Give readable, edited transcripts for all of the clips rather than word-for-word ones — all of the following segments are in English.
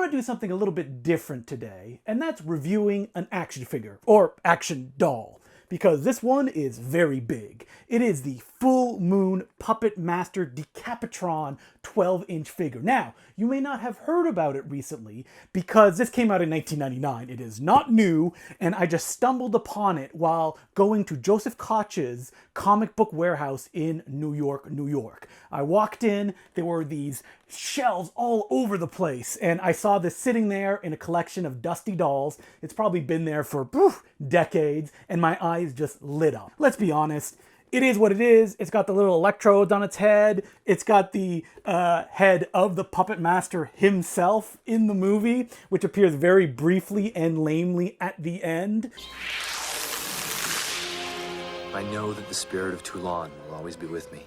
want to do something a little bit different today, and that's reviewing an action figure, or action doll, because this one is very big. It is the Full Moon Puppetmaster Decapitron 12-inch figure. Now, you may not have heard about it recently because this came out in 1999. It is not new, and I just stumbled upon it while going to Joseph Koch's comic book warehouse in New York, New York. I walked in, there were these shelves all over the place, and I saw this sitting there in a collection of dusty dolls. It's probably been there for decades, and my eyes just lit up. Let's be honest. It is what it is. It's got the little electrodes on its head. It's got the head of the Puppet Master himself in the movie, which appears very briefly and lamely at the end. I know that the spirit of Toulon will always be with me.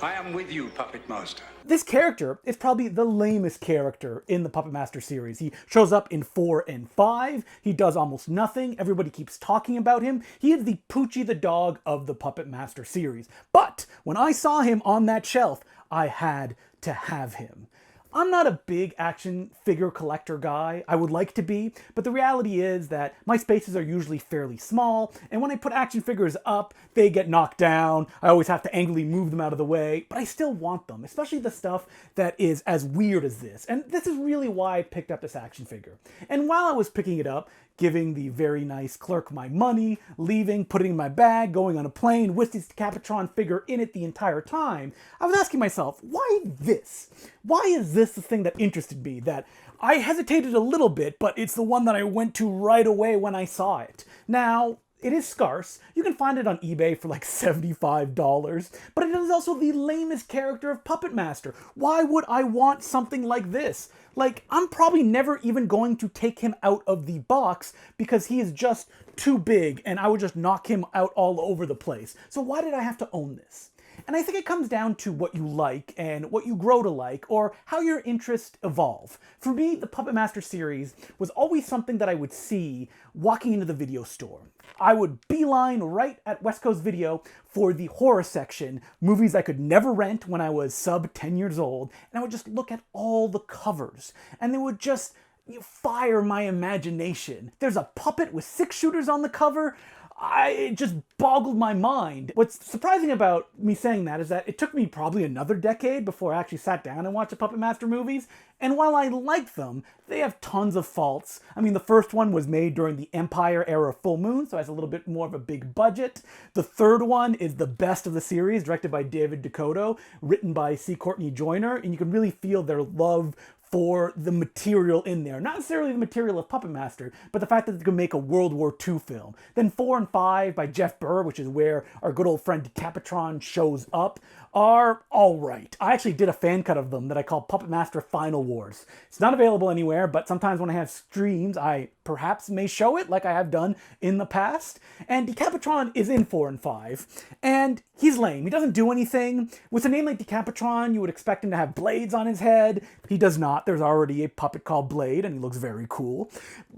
I am with you, Puppet Master. This character is probably the lamest character in the Puppet Master series. He shows up in 4 and 5. He does almost nothing. Everybody keeps talking about him. He is the Poochie the dog of the Puppet Master series. But when I saw him on that shelf, I had to have him. I'm not a big action figure collector guy. I would like to be, but the reality is that my spaces are usually fairly small, and when I put action figures up, they get knocked down. I always have to angrily move them out of the way, but I still want them, especially the stuff that is as weird as this. And this is really why I picked up this action figure. And while I was picking it up, giving the very nice clerk my money, leaving, putting it in my bag, going on a plane with this Decapitron figure in it the entire time, I was asking myself, why this? Why is this the thing that interested me? That I hesitated a little bit, but it's the one that I went to right away when I saw it. Now, it is scarce. You can find it on eBay for like $75, but it is also the lamest character of Puppet Master. Why would I want something like this? Like, I'm probably never even going to take him out of the box because he is just too big and I would just knock him out all over the place. So why did I have to own this? And I think it comes down to what you like and what you grow to like, or how your interests evolve. For me, the Puppet Master series was always something that I would see walking into the video store. I would beeline right at West Coast Video for the horror section, movies I could never rent when I was sub 10 years old, and I would just look at all the covers, and they would just fire my imagination. There's a puppet with 6 shooters on the cover. It just boggled my mind. What's surprising about me saying that is that it took me probably another decade before I actually sat down and watched the Puppet Master movies. And while I like them, they have tons of faults. I mean, the first one was made during the Empire era of Full Moon, so it has a little bit more of a big budget. The third one is the best of the series, directed by David Decapitron, written by C. Courtney Joyner, and you can really feel their love for the material in there. Not necessarily the material of Puppet Master, but the fact that they could make a World War II film. Then 4 and 5 by Jeff Burr, which is where our good old friend Decapitron shows up, are alright. I actually did a fan cut of them that I call Puppet Master Final Wars. It's not available anywhere, but sometimes when I have streams, I perhaps may show it like I have done in the past. And Decapitron is in 4 and 5, and he's lame. He doesn't do anything. With a name like Decapitron, you would expect him to have blades on his head. He does not. There's already a puppet called Blade, and he looks very cool.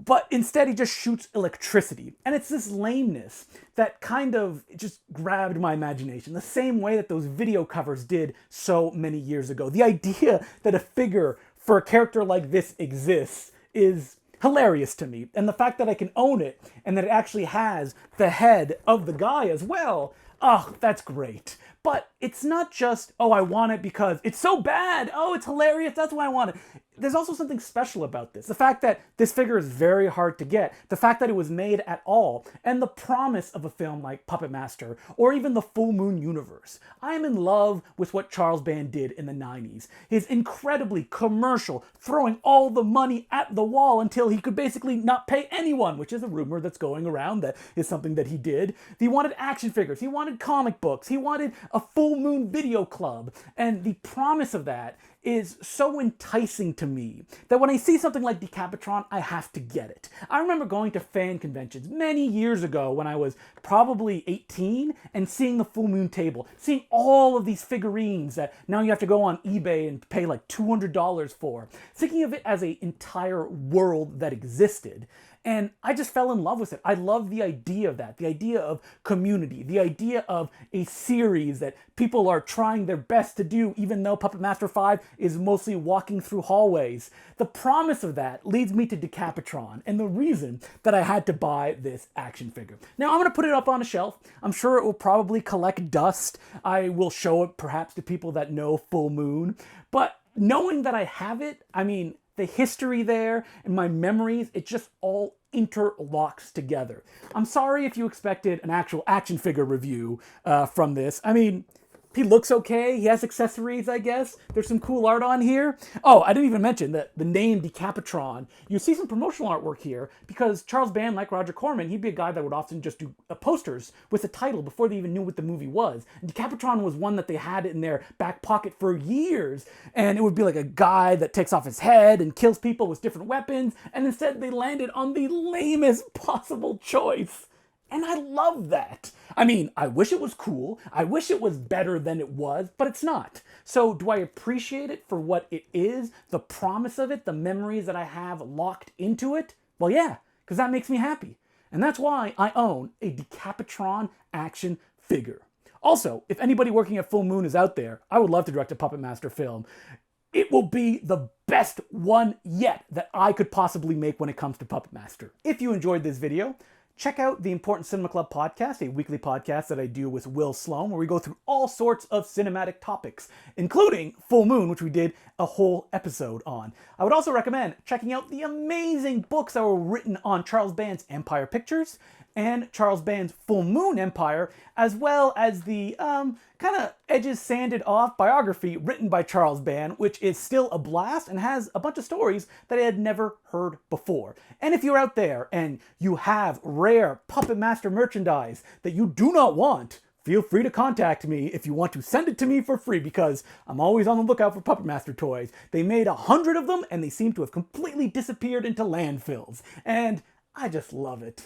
But instead, he just shoots electricity. And it's this lameness that kind of just grabbed my imagination, the same way that those video covers did so many years ago. The idea that a figure for a character like this exists is hilarious to me. And the fact that I can own it, and that it actually has the head of the guy as well, oh, that's great. But it's not just, oh, I want it because it's so bad. Oh, it's hilarious. That's why I want it. There's also something special about this. The fact that this figure is very hard to get, the fact that it was made at all, and the promise of a film like Puppet Master, or even the Full Moon universe. I am in love with what Charles Band did in the 90s. His incredibly commercial, throwing all the money at the wall until he could basically not pay anyone, which is a rumor that's going around that is something that he did. He wanted action figures, he wanted comic books, he wanted a Full Moon video club, and the promise of that is so enticing to me that when I see something like Decapitron, I have to get it. I remember going to fan conventions many years ago when I was probably 18 and seeing the Full Moon table, seeing all of these figurines that now you have to go on eBay and pay like $200 for, thinking of it as an entire world that existed. And I just fell in love with it. I love the idea of that, the idea of community, the idea of a series that people are trying their best to do, even though Puppet Master 5 is mostly walking through hallways. The promise of that leads me to Decapitron, and the reason that I had to buy this action figure. Now, I'm going to put it up on a shelf. I'm sure it will probably collect dust. I will show it perhaps to people that know Full Moon. But knowing that I have it, I mean, the history there and my memories, it just all interlocks together. I'm sorry if you expected an actual action figure review from this. I mean, he looks okay. He has accessories, I guess. There's some cool art on here. Oh, I didn't even mention that the name Decapitron. You see some promotional artwork here because Charles Band, like Roger Corman, he'd be a guy that would often just do posters with the title before they even knew what the movie was. And Decapitron was one that they had in their back pocket for years. And it would be like a guy that takes off his head and kills people with different weapons. And instead they landed on the lamest possible choice. And I love that. I mean, I wish it was cool. I wish it was better than it was, but it's not. So do I appreciate it for what it is, the promise of it, the memories that I have locked into it? Well, yeah, because that makes me happy. And that's why I own a Decapitron action figure. Also, if anybody working at Full Moon is out there, I would love to direct a Puppet Master film. It will be the best one yet that I could possibly make when it comes to Puppet Master. If you enjoyed this video, check out the Important Cinema Club podcast, a weekly podcast that I do with Will Sloan, where we go through all sorts of cinematic topics, including Full Moon, which we did a whole episode on. I would also recommend checking out the amazing books that were written on Charles Band's Empire Pictures and Charles Band's Full Moon Empire, as well as the kind of edges sanded off biography written by Charles Band, which is still a blast and has a bunch of stories that I had never heard before. And if you're out there and you have rare Puppet Master merchandise that you do not want, feel free to contact me if you want to send it to me for free, because I'm always on the lookout for Puppet Master toys. They made 100 of them and they seem to have completely disappeared into landfills. And I just love it.